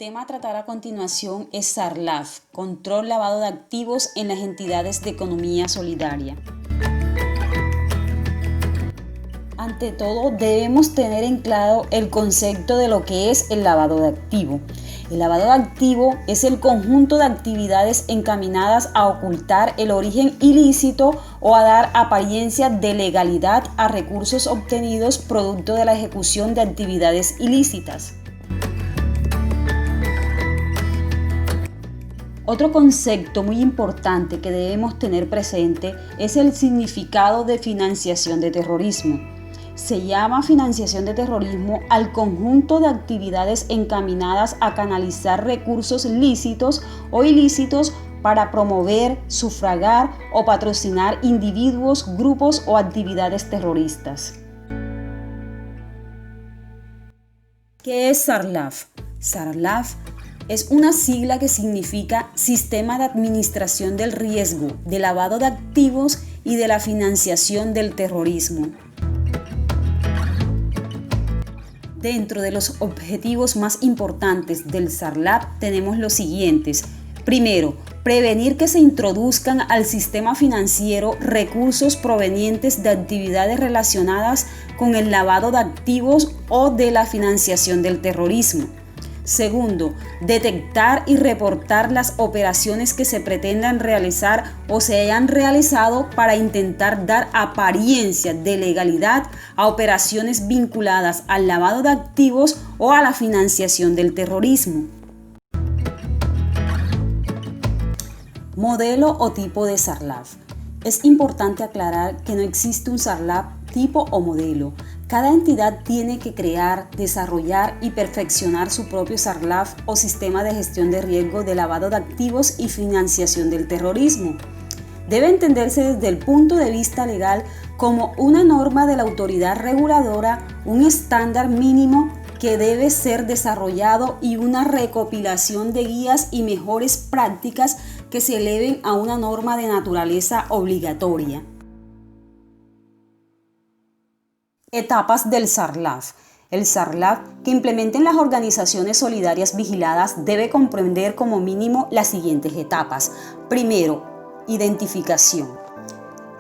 tema a tratar a continuación es SARLAF, Control Lavado de Activos en las Entidades de Economía Solidaria. Ante todo, debemos tener en claro el concepto de lo que es el lavado de activo. El lavado de activo es el conjunto de actividades encaminadas a ocultar el origen ilícito o a dar apariencia de legalidad a recursos obtenidos producto de la ejecución de actividades ilícitas. Otro concepto muy importante que debemos tener presente es el significado de financiación de terrorismo. Se llama financiación de terrorismo al conjunto de actividades encaminadas a canalizar recursos lícitos o ilícitos para promover, sufragar o patrocinar individuos, grupos o actividades terroristas. ¿Qué es SARLAF? SARLAF es una sigla que significa Sistema de Administración del Riesgo, de Lavado de Activos y de la Financiación del Terrorismo. Dentro de los objetivos más importantes del SARLAF tenemos los siguientes. Primero, prevenir que se introduzcan al sistema financiero recursos provenientes de actividades relacionadas con el lavado de activos o de la financiación del terrorismo. Segundo, detectar y reportar las operaciones que se pretendan realizar o se hayan realizado para intentar dar apariencia de legalidad a operaciones vinculadas al lavado de activos o a la financiación del terrorismo. Modelo o tipo de SARLAF. Es importante aclarar que no existe un SARLAF tipo o modelo. Cada entidad tiene que crear, desarrollar y perfeccionar su propio SARLAF o sistema de gestión de riesgo de lavado de activos y financiación del terrorismo. Debe entenderse desde el punto de vista legal como una norma de la autoridad reguladora, un estándar mínimo que debe ser desarrollado y una recopilación de guías y mejores prácticas que se eleven a una norma de naturaleza obligatoria. Etapas del SARLAF. El SARLAF que implementen las organizaciones solidarias vigiladas debe comprender como mínimo las siguientes etapas. Primero, identificación.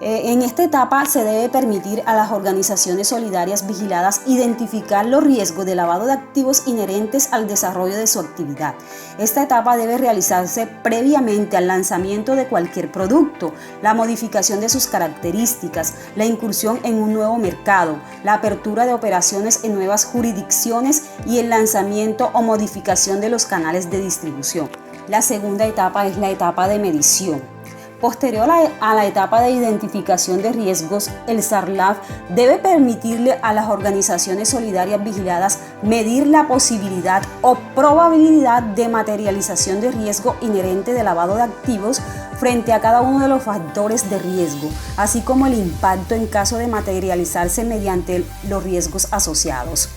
En esta etapa se debe permitir a las organizaciones solidarias vigiladas identificar los riesgos de lavado de activos inherentes al desarrollo de su actividad. Esta etapa debe realizarse previamente al lanzamiento de cualquier producto, la modificación de sus características, la incursión en un nuevo mercado, la apertura de operaciones en nuevas jurisdicciones y el lanzamiento o modificación de los canales de distribución. La segunda etapa es la etapa de medición. Posterior a la etapa de identificación de riesgos, el SARLAF debe permitirle a las organizaciones solidarias vigiladas medir la posibilidad o probabilidad de materialización de riesgo inherente de lavado de activos frente a cada uno de los factores de riesgo, así como el impacto en caso de materializarse mediante los riesgos asociados.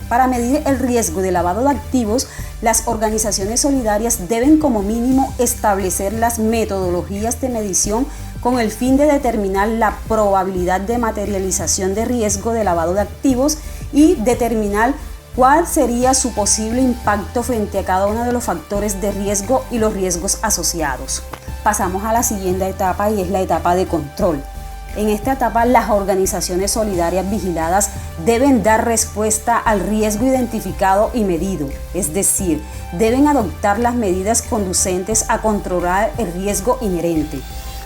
Para medir el riesgo de lavado de activos, las organizaciones solidarias deben como mínimo establecer las metodologías de medición con el fin de determinar la probabilidad de materialización de riesgo de lavado de activos y determinar cuál sería su posible impacto frente a cada uno de los factores de riesgo y los riesgos asociados. Pasamos a la siguiente etapa y es la etapa de control. En esta etapa, las organizaciones solidarias vigiladas deben dar respuesta al riesgo identificado y medido, es decir, deben adoptar las medidas conducentes a controlar el riesgo inherente.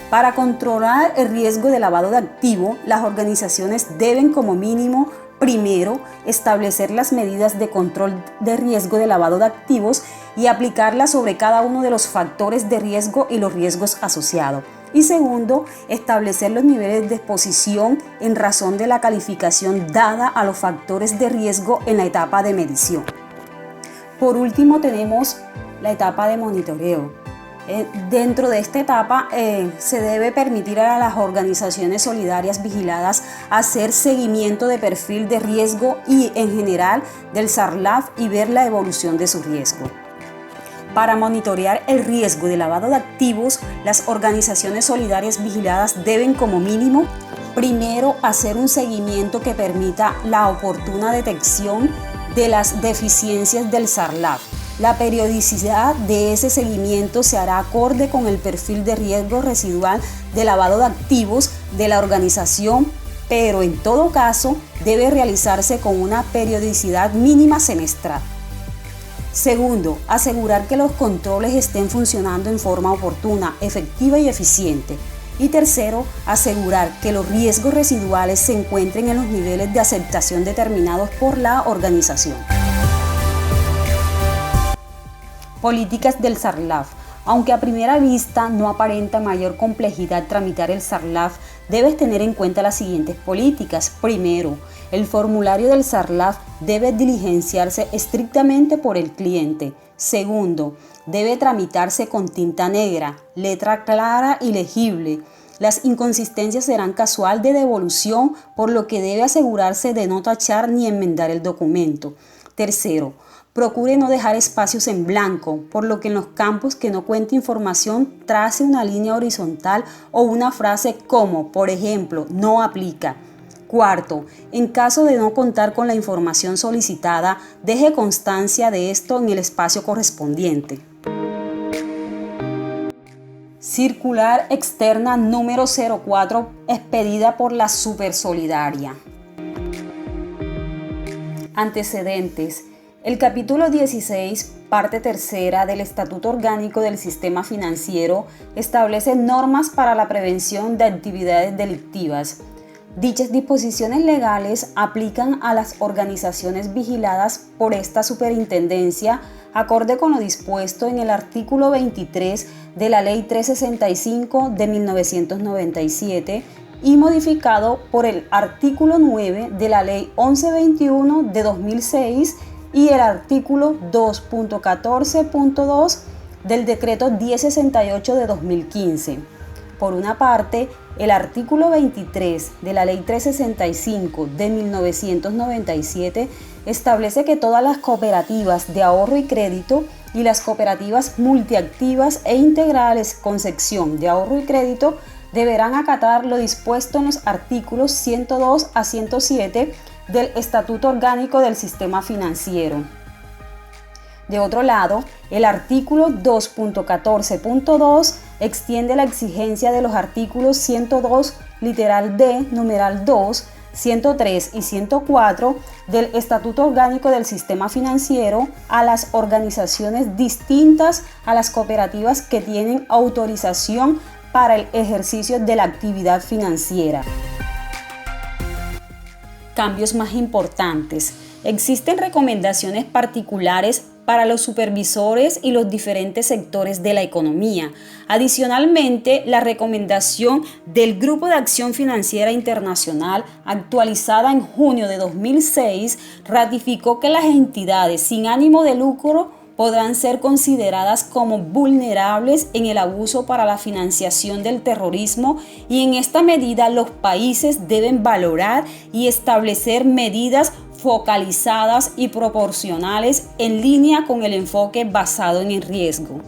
Para controlar el riesgo de lavado de activo, las organizaciones deben como mínimo, primero, establecer las medidas de control de riesgo de lavado de activos y aplicarlas sobre cada uno de los factores de riesgo y los riesgos asociados. Y segundo, establecer los niveles de exposición en razón de la calificación dada a los factores de riesgo en la etapa de medición. Por último, tenemos la etapa de monitoreo. Dentro de esta etapa se debe permitir a las organizaciones solidarias vigiladas hacer seguimiento de perfil de riesgo y en general del SARLAF y ver la evolución de su riesgo. Para monitorear el riesgo de lavado de activos, las organizaciones solidarias vigiladas deben como mínimo, primero, hacer un seguimiento que permita la oportuna detección de las deficiencias del SARLAF. La periodicidad de ese seguimiento se hará acorde con el perfil de riesgo residual de lavado de activos de la organización, pero en todo caso debe realizarse con una periodicidad mínima semestral. Segundo, asegurar que los controles estén funcionando en forma oportuna, efectiva y eficiente. Y tercero, asegurar que los riesgos residuales se encuentren en los niveles de aceptación determinados por la organización. Políticas del SARLAF. Aunque a primera vista no aparenta mayor complejidad tramitar el SARLAF, debes tener en cuenta las siguientes políticas. Primero, el formulario del SARLAF debe diligenciarse estrictamente por el cliente. Segundo, debe tramitarse con tinta negra, letra clara y legible. Las inconsistencias serán casual de devolución, por lo que debe asegurarse de no tachar ni enmendar el documento. Tercero, procure no dejar espacios en blanco, por lo que en los campos que no cuente información trace una línea horizontal o una frase como, por ejemplo, no aplica. Cuarto, en caso de no contar con la información solicitada, deje constancia de esto en el espacio correspondiente. Circular externa número 04, expedida por la Supersolidaria. Antecedentes. El capítulo 16, parte tercera del Estatuto Orgánico del Sistema Financiero establece normas para la prevención de actividades delictivas. Dichas disposiciones legales aplican a las organizaciones vigiladas por esta superintendencia, acorde con lo dispuesto en el artículo 23 de la Ley 365 de 1997 y modificado por el artículo 9 de la Ley 1121 de 2006 y el artículo 2.14.2 del Decreto 1068 de 2015. Por una parte, el artículo 23 de la Ley 365 de 1997 establece que todas las cooperativas de ahorro y crédito y las cooperativas multiactivas e integrales con sección de ahorro y crédito deberán acatar lo dispuesto en los artículos 102 a 107 del Estatuto Orgánico del Sistema Financiero. De otro lado, el artículo 2.14.2 extiende la exigencia de los artículos 102, literal D, numeral 2, 103 y 104 del Estatuto Orgánico del Sistema Financiero a las organizaciones distintas a las cooperativas que tienen autorización para el ejercicio de la actividad financiera. Cambios más importantes. Existen recomendaciones particulares para los supervisores y los diferentes sectores de la economía. Adicionalmente, la recomendación del Grupo de Acción Financiera Internacional, actualizada en junio de 2006, ratificó que las entidades sin ánimo de lucro podrán ser consideradas como vulnerables en el abuso para la financiación del terrorismo, y en esta medida los países deben valorar y establecer medidas focalizadas y proporcionales en línea con el enfoque basado en el riesgo.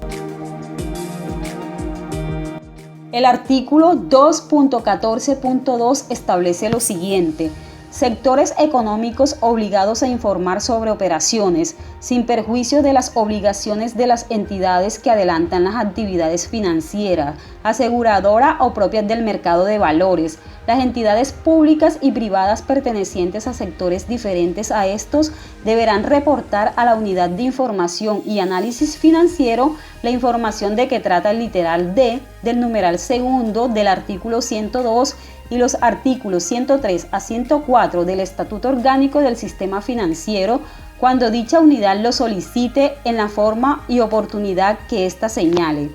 El artículo 2.14.2 establece lo siguiente: sectores económicos obligados a informar sobre operaciones, sin perjuicio de las obligaciones de las entidades que adelantan las actividades financieras, aseguradora o propias del mercado de valores. Las entidades públicas y privadas pertenecientes a sectores diferentes a estos deberán reportar a la Unidad de Información y Análisis Financiero la información de que trata el literal D del numeral segundo del artículo 102 y los artículos 103 a 104 del Estatuto Orgánico del Sistema Financiero, cuando dicha unidad lo solicite en la forma y oportunidad que ésta señale.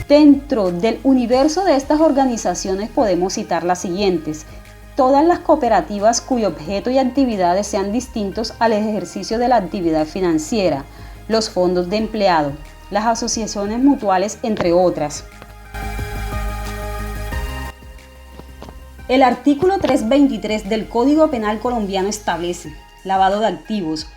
Dentro del universo de estas organizaciones podemos citar las siguientes: todas las cooperativas cuyo objeto y actividades sean distintos al ejercicio de la actividad financiera, los fondos de empleado, las asociaciones mutuales, entre otras. El artículo 323 del Código Penal colombiano establece lavado de activos,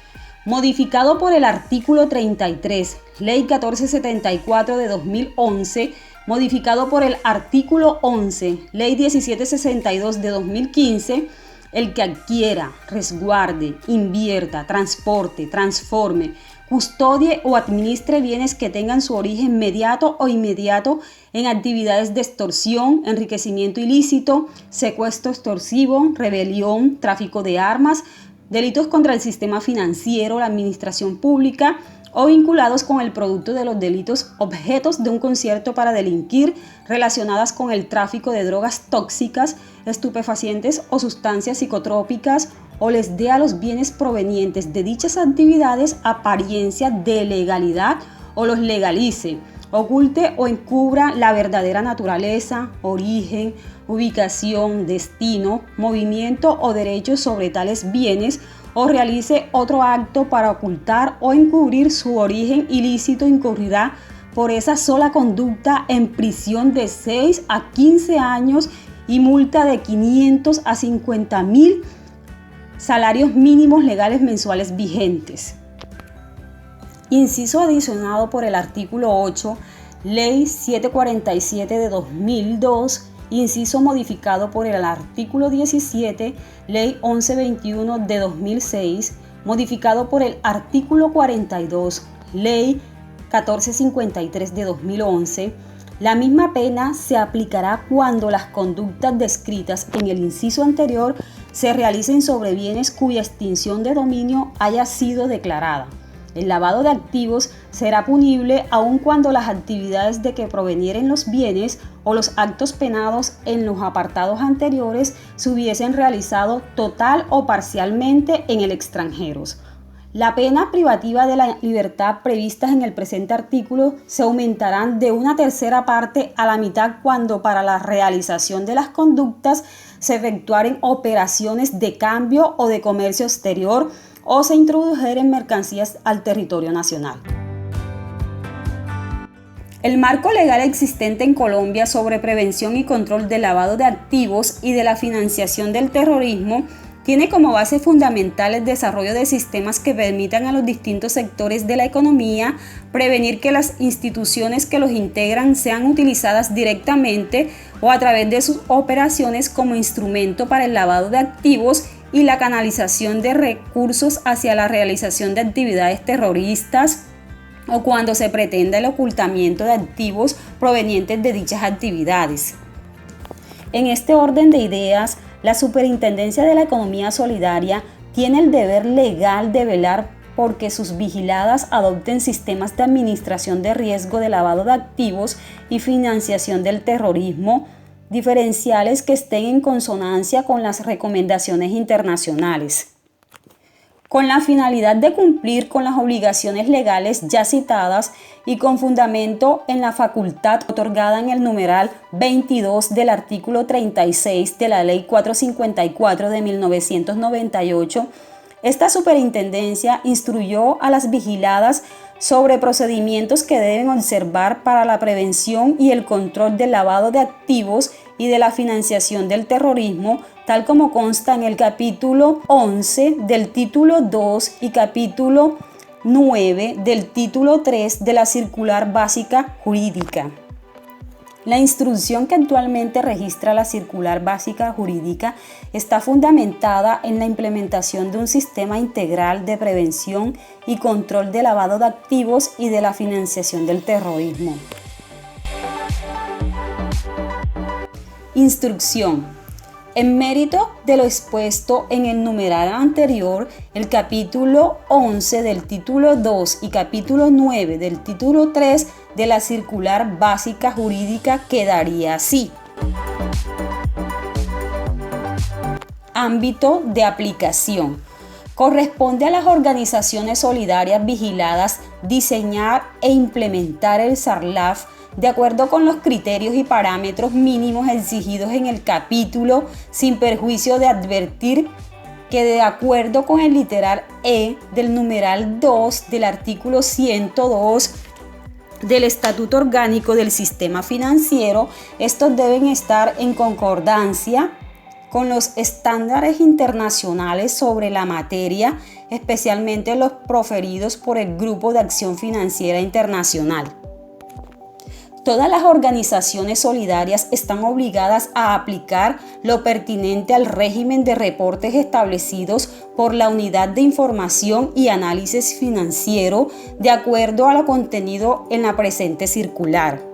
modificado por el artículo 33, Ley 1474 de 2011, modificado por el artículo 11, Ley 1762 de 2015, El que adquiera, resguarde, invierta, transporte, transforme, custodie o administre bienes que tengan su origen mediato o inmediato en actividades de extorsión, enriquecimiento ilícito, secuestro extorsivo, rebelión, tráfico de armas, delitos contra el sistema financiero, la administración pública o vinculados con el producto de los delitos objetos de un concierto para delinquir, relacionadas con el tráfico de drogas tóxicas, estupefacientes o sustancias psicotrópicas, o les dé a los bienes provenientes de dichas actividades apariencia de legalidad o los legalice, oculte o encubra la verdadera naturaleza, origen, ubicación, destino, movimiento o derechos sobre tales bienes, o realice otro acto para ocultar o encubrir su origen ilícito, incurrirá por esa sola conducta en prisión de 6 a 15 años y multa de 500 a 50.000 salarios mínimos legales mensuales vigentes. Inciso adicionado por el artículo 8, Ley 747 de 2002, inciso modificado por el artículo 17, Ley 1121 de 2006, modificado por el artículo 42, Ley 1453 de 2011, la misma pena se aplicará cuando las conductas descritas en el inciso anterior se realicen sobre bienes cuya extinción de dominio haya sido declarada. El lavado de activos será punible aun cuando las actividades de que provenieren los bienes o los actos penados en los apartados anteriores se hubiesen realizado total o parcialmente en el extranjero. La pena privativa de la libertad previstas en el presente artículo se aumentarán de 1/3 parte a la mitad cuando para la realización de las conductas se efectuaren operaciones de cambio o de comercio exterior o se introdujeren mercancías al territorio nacional. El marco legal existente en Colombia sobre prevención y control del lavado de activos y de la financiación del terrorismo tiene como base fundamental el desarrollo de sistemas que permitan a los distintos sectores de la economía prevenir que las instituciones que los integran sean utilizadas directamente o a través de sus operaciones como instrumento para el lavado de activos y la canalización de recursos hacia la realización de actividades terroristas o cuando se pretenda el ocultamiento de activos provenientes de dichas actividades. En este orden de ideas, la Superintendencia de la Economía Solidaria tiene el deber legal de velar porque sus vigiladas adopten sistemas de administración de riesgo de lavado de activos y financiación del terrorismo, diferenciales que estén en consonancia con las recomendaciones internacionales. Con la finalidad de cumplir con las obligaciones legales ya citadas y con fundamento en la facultad otorgada en el numeral 22 del artículo 36 de la Ley 454 de 1998, esta superintendencia instruyó a las vigiladas sobre procedimientos que deben observar para la prevención y el control del lavado de activos y de la financiación del terrorismo, tal como consta en el capítulo 11 del título 2 y capítulo 9 del título 3 de la Circular Básica Jurídica. La instrucción que actualmente registra la Circular Básica Jurídica está fundamentada en la implementación de un sistema integral de prevención y control de lavado de activos y de la financiación del terrorismo. Instrucción. En mérito de lo expuesto en el numeral anterior, el capítulo 11 del título 2 y capítulo 9 del título 3 de la Circular Básica Jurídica quedaría así. Ámbito de aplicación. Corresponde a las organizaciones solidarias vigiladas diseñar e implementar el SARLAF de acuerdo con los criterios y parámetros mínimos exigidos en el capítulo, sin perjuicio de advertir que de acuerdo con el literal E del numeral 2 del artículo 102 del Estatuto Orgánico del Sistema Financiero, estos deben estar en concordancia con los estándares internacionales sobre la materia, especialmente los proferidos por el Grupo de Acción Financiera Internacional. Todas las organizaciones solidarias están obligadas a aplicar lo pertinente al régimen de reportes establecidos por la Unidad de Información y Análisis Financiero de acuerdo a lo contenido en la presente circular.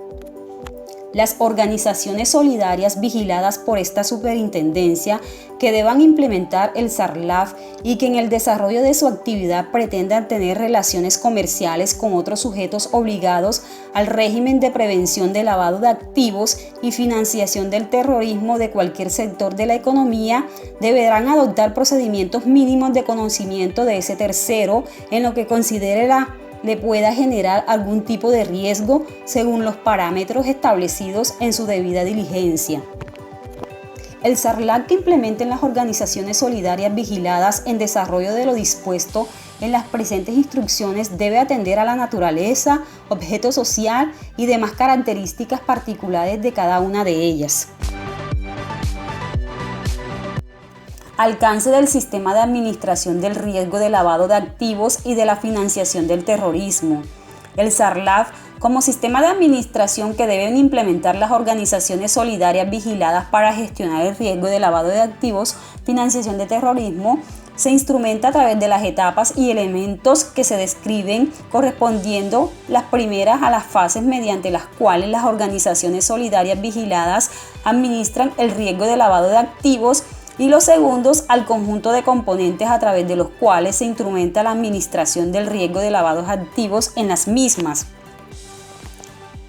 Las organizaciones solidarias vigiladas por esta superintendencia que deban implementar el SARLAF y que en el desarrollo de su actividad pretendan tener relaciones comerciales con otros sujetos obligados al régimen de prevención de lavado de activos y financiación del terrorismo de cualquier sector de la economía deberán adoptar procedimientos mínimos de conocimiento de ese tercero en lo que considere le pueda generar algún tipo de riesgo según los parámetros establecidos en su debida diligencia. El SARLAF que implementen las organizaciones solidarias vigiladas en desarrollo de lo dispuesto en las presentes instrucciones debe atender a la naturaleza, objeto social y demás características particulares de cada una de ellas. Alcance del sistema de administración del riesgo de lavado de activos y de la financiación del terrorismo. El SARLAF, como sistema de administración que deben implementar las organizaciones solidarias vigiladas para gestionar el riesgo de lavado de activos, financiación de terrorismo, se instrumenta a través de las etapas y elementos que se describen, correspondiendo las primeras a las fases mediante las cuales las organizaciones solidarias vigiladas administran el riesgo de lavado de activos, y los segundos al conjunto de componentes a través de los cuales se instrumenta la administración del riesgo de lavado de activos en las mismas.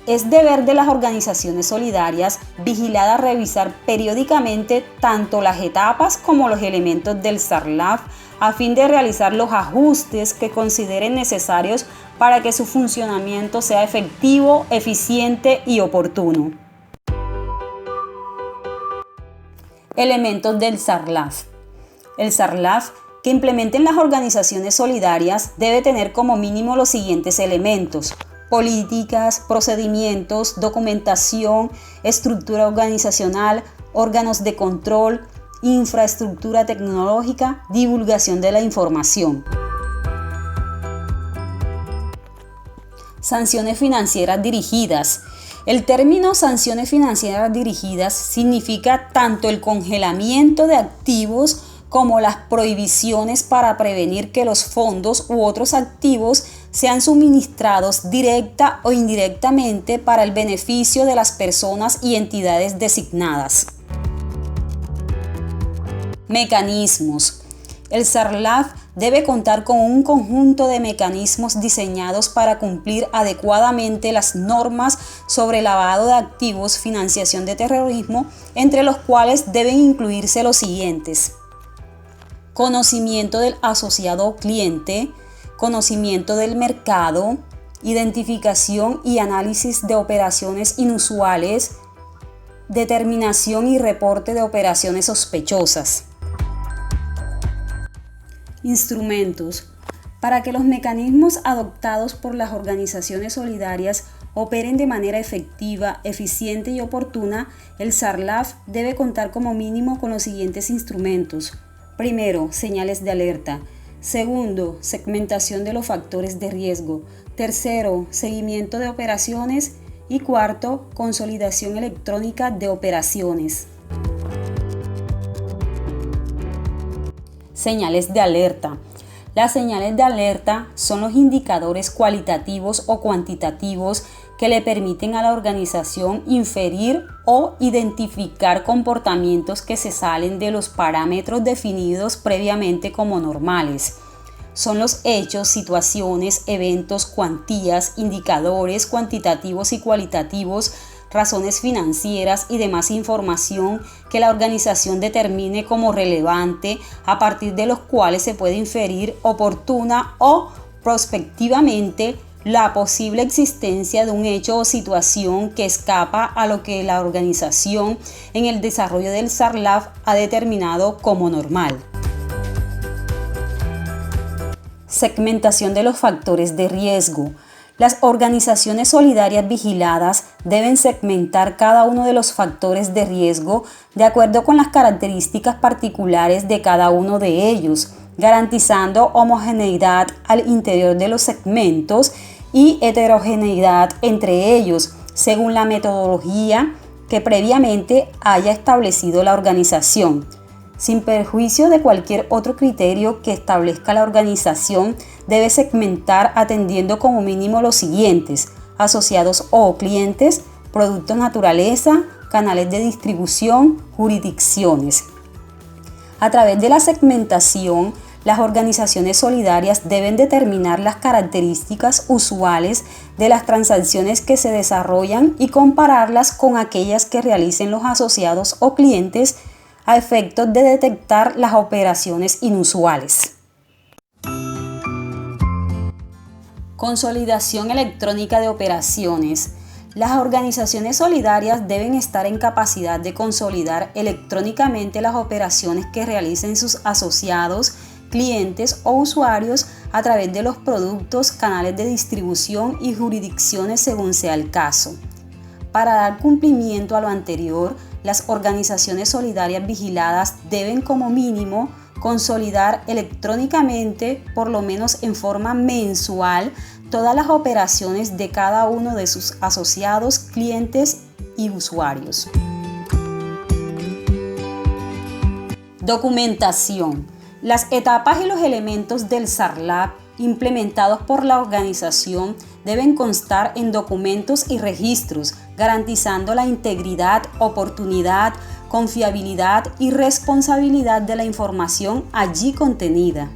Es deber de las organizaciones solidarias vigiladas revisar periódicamente tanto las etapas como los elementos del SARLAF a fin de realizar los ajustes que consideren necesarios para que su funcionamiento sea efectivo, eficiente y oportuno. Elementos del SARLAF. El SARLAF que implementen las organizaciones solidarias debe tener como mínimo los siguientes elementos: políticas, procedimientos, documentación, estructura organizacional, órganos de control, infraestructura tecnológica, divulgación de la información. Sanciones financieras dirigidas. El término sanciones financieras dirigidas significa tanto el congelamiento de activos como las prohibiciones para prevenir que los fondos u otros activos sean suministrados directa o indirectamente para el beneficio de las personas y entidades designadas. Mecanismos. El SARLAF debe contar con un conjunto de mecanismos diseñados para cumplir adecuadamente las normas sobre lavado de activos, financiación de terrorismo, entre los cuales deben incluirse los siguientes: conocimiento del asociado cliente, conocimiento del mercado, identificación y análisis de operaciones inusuales, determinación y reporte de operaciones sospechosas. Instrumentos. Para que los mecanismos adoptados por las organizaciones solidarias operen de manera efectiva, eficiente y oportuna, el SARLAF debe contar como mínimo con los siguientes instrumentos. Primero, señales de alerta. Segundo, segmentación de los factores de riesgo. Tercero, seguimiento de operaciones. Y cuarto, consolidación electrónica de operaciones. Señales de alerta. Las señales de alerta son los indicadores cualitativos o cuantitativos que le permiten a la organización inferir o identificar comportamientos que se salen de los parámetros definidos previamente como normales. Son los hechos, situaciones, eventos, cuantías, indicadores cuantitativos y cualitativos, razones financieras y demás información que la organización determine como relevante, a partir de los cuales se puede inferir oportuna o prospectivamente la posible existencia de un hecho o situación que escapa a lo que la organización en el desarrollo del SARLAF ha determinado como normal. Segmentación de los factores de riesgo. Las organizaciones solidarias vigiladas deben segmentar cada uno de los factores de riesgo de acuerdo con las características particulares de cada uno de ellos, garantizando homogeneidad al interior de los segmentos y heterogeneidad entre ellos, según la metodología que previamente haya establecido la organización, sin perjuicio de cualquier otro criterio que establezca la organización. Debe segmentar atendiendo como mínimo los siguientes: asociados o clientes, productos naturaleza, canales de distribución, jurisdicciones. A través de la segmentación, las organizaciones solidarias deben determinar las características usuales de las transacciones que se desarrollan y compararlas con aquellas que realicen los asociados o clientes a efectos de detectar las operaciones inusuales. Consolidación electrónica de operaciones. Las organizaciones solidarias deben estar en capacidad de consolidar electrónicamente las operaciones que realicen sus asociados, clientes o usuarios a través de los productos, canales de distribución y jurisdicciones según sea el caso. Para dar cumplimiento a lo anterior, las organizaciones solidarias vigiladas deben como mínimo consolidar electrónicamente, por lo menos en forma mensual, todas las operaciones de cada uno de sus asociados, clientes y usuarios. Documentación. Las etapas y los elementos del SARLAF implementados por la organización deben constar en documentos y registros, garantizando la integridad, oportunidad, confiabilidad y responsabilidad de la información allí contenida.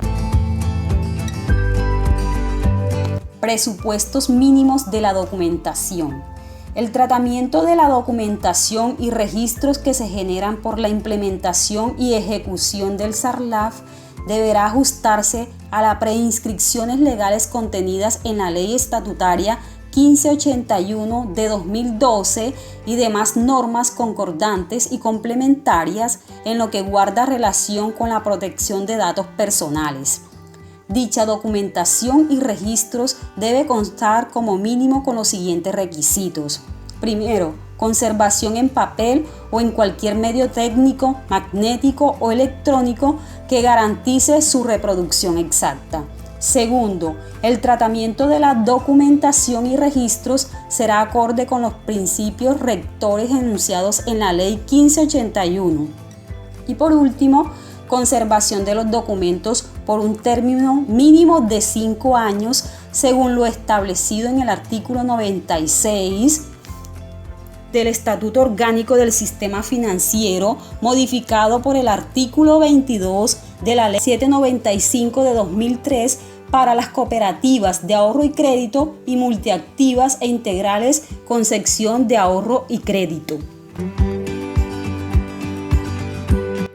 Presupuestos mínimos de la documentación. El tratamiento de la documentación y registros que se generan por la implementación y ejecución del SARLAF deberá ajustarse a las preinscripciones legales contenidas en la Ley Estatutaria 1581 de 2012 y demás normas concordantes y complementarias en lo que guarda relación con la protección de datos personales. Dicha documentación y registros debe constar como mínimo con los siguientes requisitos. Primero, conservación en papel o en cualquier medio técnico, magnético o electrónico que garantice su reproducción exacta. Segundo, el tratamiento de la documentación y registros será acorde con los principios rectores enunciados en la Ley 1581. Y por último, conservación de los documentos por un término mínimo de 5 años, según lo establecido en el artículo 96 del Estatuto Orgánico del Sistema Financiero, modificado por el artículo 22 de la Ley 795 de 2003 para las cooperativas de ahorro y crédito y multiactivas e integrales con sección de ahorro y crédito.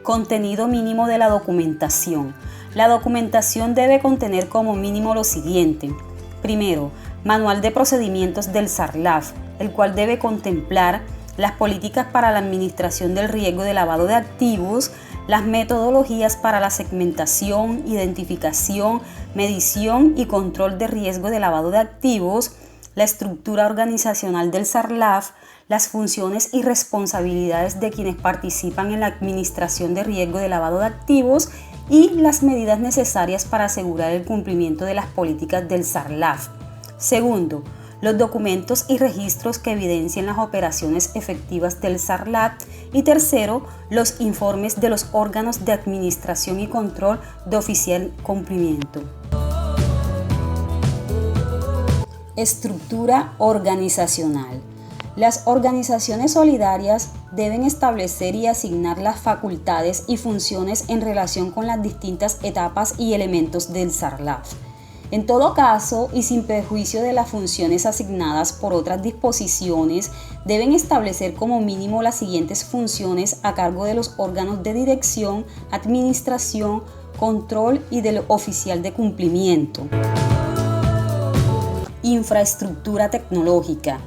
Contenido mínimo de la documentación. La documentación debe contener como mínimo lo siguiente. Primero, manual de procedimientos del SARLAF, el cual debe contemplar las políticas para la administración del riesgo de lavado de activos, las metodologías para la segmentación, identificación, medición y control de riesgo de lavado de activos, la estructura organizacional del SARLAF, las funciones y responsabilidades de quienes participan en la administración de riesgo de lavado de activos y las medidas necesarias para asegurar el cumplimiento de las políticas del SARLAF. Segundo, los documentos y registros que evidencien las operaciones efectivas del SARLAF. Y tercero, los informes de los órganos de administración y control de oficial cumplimiento. Estructura organizacional. Las organizaciones solidarias deben establecer y asignar las facultades y funciones en relación con las distintas etapas y elementos del SARLAF. En todo caso, y sin perjuicio de las funciones asignadas por otras disposiciones, deben establecer como mínimo las siguientes funciones a cargo de los órganos de dirección, administración, control y del oficial de cumplimiento. Infraestructura tecnológica.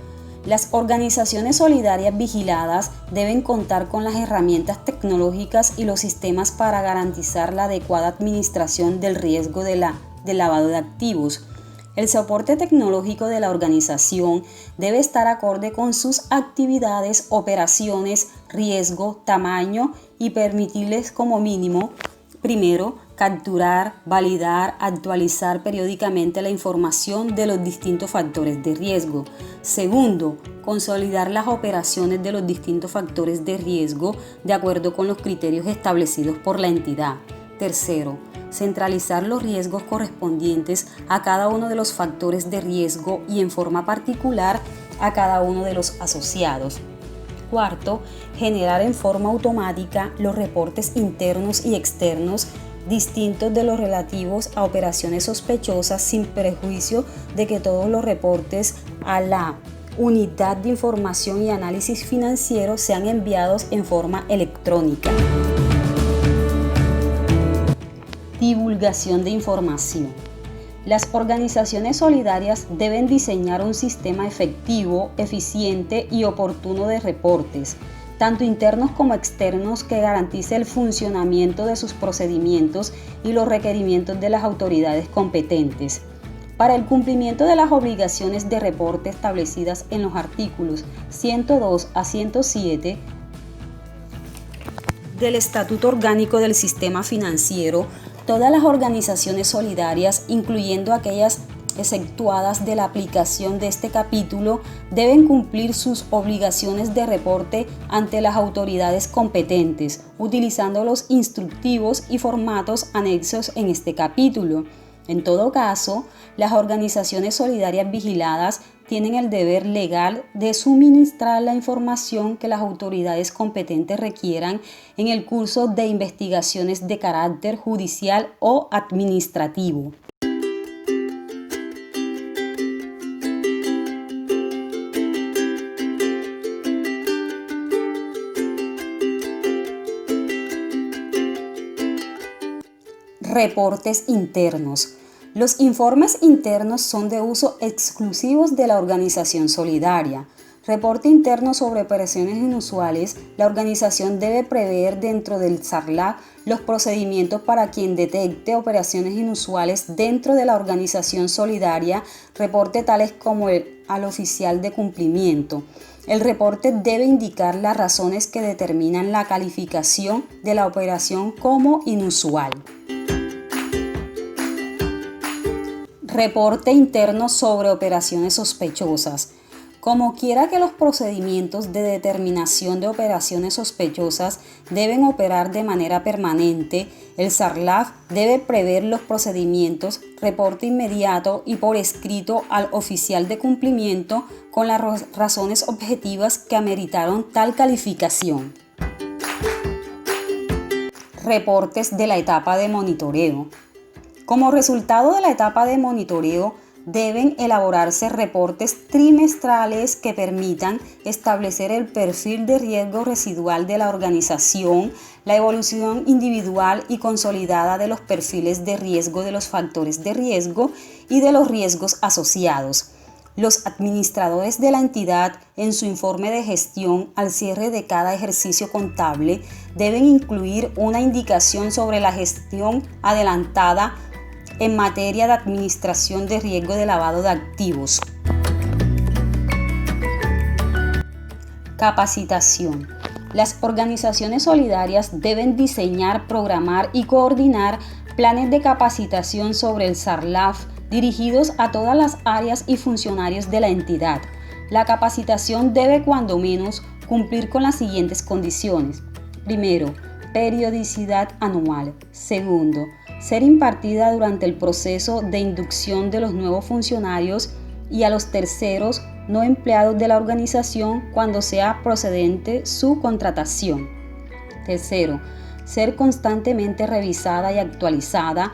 Las organizaciones solidarias vigiladas deben contar con las herramientas tecnológicas y los sistemas para garantizar la adecuada administración del riesgo del lavado de activos. El soporte tecnológico de la organización debe estar acorde con sus actividades, operaciones, riesgo, tamaño y permitirles como mínimo, primero, Capturar, validar, actualizar periódicamente la información de los distintos factores de riesgo. Segundo, consolidar las operaciones de los distintos factores de riesgo de acuerdo con los criterios establecidos por la entidad. Tercero, centralizar los riesgos correspondientes a cada uno de los factores de riesgo y en forma particular a cada uno de los asociados. Cuarto, generar en forma automática los reportes internos y externos distintos de los relativos a operaciones sospechosas sin perjuicio de que todos los reportes a la Unidad de Información y Análisis Financiero sean enviados en forma electrónica. Divulgación de información. Las organizaciones solidarias deben diseñar un sistema efectivo, eficiente y oportuno de reportes, tanto internos como externos, que garantice el funcionamiento de sus procedimientos y los requerimientos de las autoridades competentes. Para el cumplimiento de las obligaciones de reporte establecidas en los artículos 102 a 107 del Estatuto Orgánico del Sistema Financiero, todas las organizaciones solidarias, incluyendo aquellas exceptuadas de la aplicación de este capítulo, deben cumplir sus obligaciones de reporte ante las autoridades competentes, utilizando los instructivos y formatos anexos en este capítulo. En todo caso, las organizaciones solidarias vigiladas tienen el deber legal de suministrar la información que las autoridades competentes requieran en el curso de investigaciones de carácter judicial o administrativo. Reportes internos. Los informes internos son de uso exclusivo de la organización solidaria. Reporte interno sobre operaciones inusuales. La organización debe prever dentro del SARLAF los procedimientos para quien detecte operaciones inusuales dentro de la organización solidaria, reporte tales como al oficial de cumplimiento. El reporte debe indicar las razones que determinan la calificación de la operación como inusual. Reporte interno sobre operaciones sospechosas. Como quiera que los procedimientos de determinación de operaciones sospechosas deben operar de manera permanente, el SARLAF debe prever los procedimientos, reporte inmediato y por escrito al oficial de cumplimiento con las razones objetivas que ameritaron tal calificación. Reportes de la etapa de monitoreo. Como resultado de la etapa de monitoreo, deben elaborarse reportes trimestrales que permitan establecer el perfil de riesgo residual de la organización, la evolución individual y consolidada de los perfiles de riesgo de los factores de riesgo y de los riesgos asociados. Los administradores de la entidad, en su informe de gestión al cierre de cada ejercicio contable, deben incluir una indicación sobre la gestión adelantada en materia de administración de riesgo de lavado de activos. Capacitación. Las organizaciones solidarias deben diseñar, programar y coordinar planes de capacitación sobre el SARLAF dirigidos a todas las áreas y funcionarios de la entidad. La capacitación debe, cuando menos, cumplir con las siguientes condiciones. Primero, periodicidad anual. Segundo, ser impartida durante el proceso de inducción de los nuevos funcionarios y a los terceros no empleados de la organización cuando sea procedente su contratación. Tercero, ser constantemente revisada y actualizada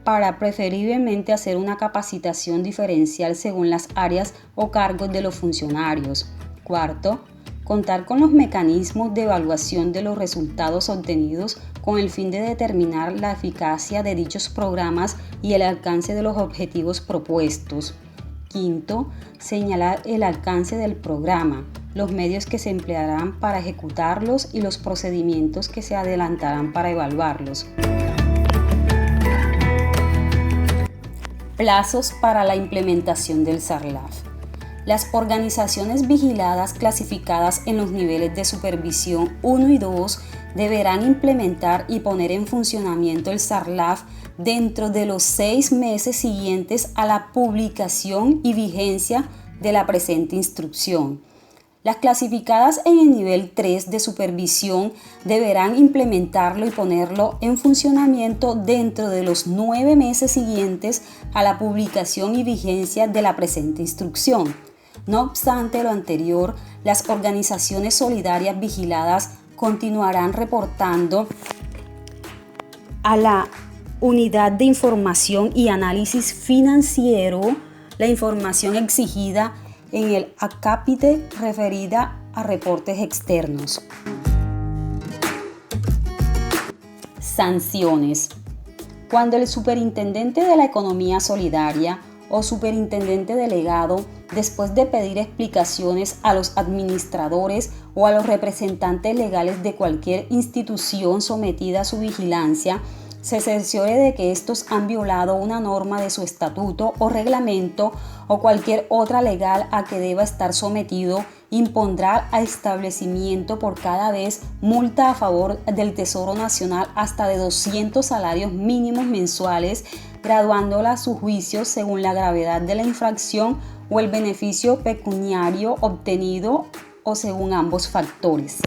para preferiblemente hacer una capacitación diferencial según las áreas o cargos de los funcionarios. Cuarto, contar con los mecanismos de evaluación de los resultados obtenidos con el fin de determinar la eficacia de dichos programas y el alcance de los objetivos propuestos. Quinto, señalar el alcance del programa, los medios que se emplearán para ejecutarlos y los procedimientos que se adelantarán para evaluarlos. Plazos para la implementación del SARLAF. Las organizaciones vigiladas clasificadas en los niveles de supervisión 1 y 2 deberán implementar y poner en funcionamiento el SARLAF dentro de los 6 meses siguientes a la publicación y vigencia de la presente instrucción. Las clasificadas en el nivel 3 de supervisión deberán implementarlo y ponerlo en funcionamiento dentro de los 9 meses siguientes a la publicación y vigencia de la presente instrucción. No obstante lo anterior, las organizaciones solidarias vigiladas continuarán reportando a la Unidad de Información y Análisis Financiero la información exigida en el acápite referida a reportes externos. Sanciones. Cuando el superintendente de la economía solidaria o superintendente delegado, después de pedir explicaciones a los administradores o a los representantes legales de cualquier institución sometida a su vigilancia, se cerciore de que estos han violado una norma de su estatuto o reglamento o cualquier otra legal a que deba estar sometido, impondrá al establecimiento por cada vez multa a favor del Tesoro Nacional hasta de 200 salarios mínimos mensuales, graduándola a su juicio según la gravedad de la infracción o el beneficio pecuniario obtenido o según ambos factores.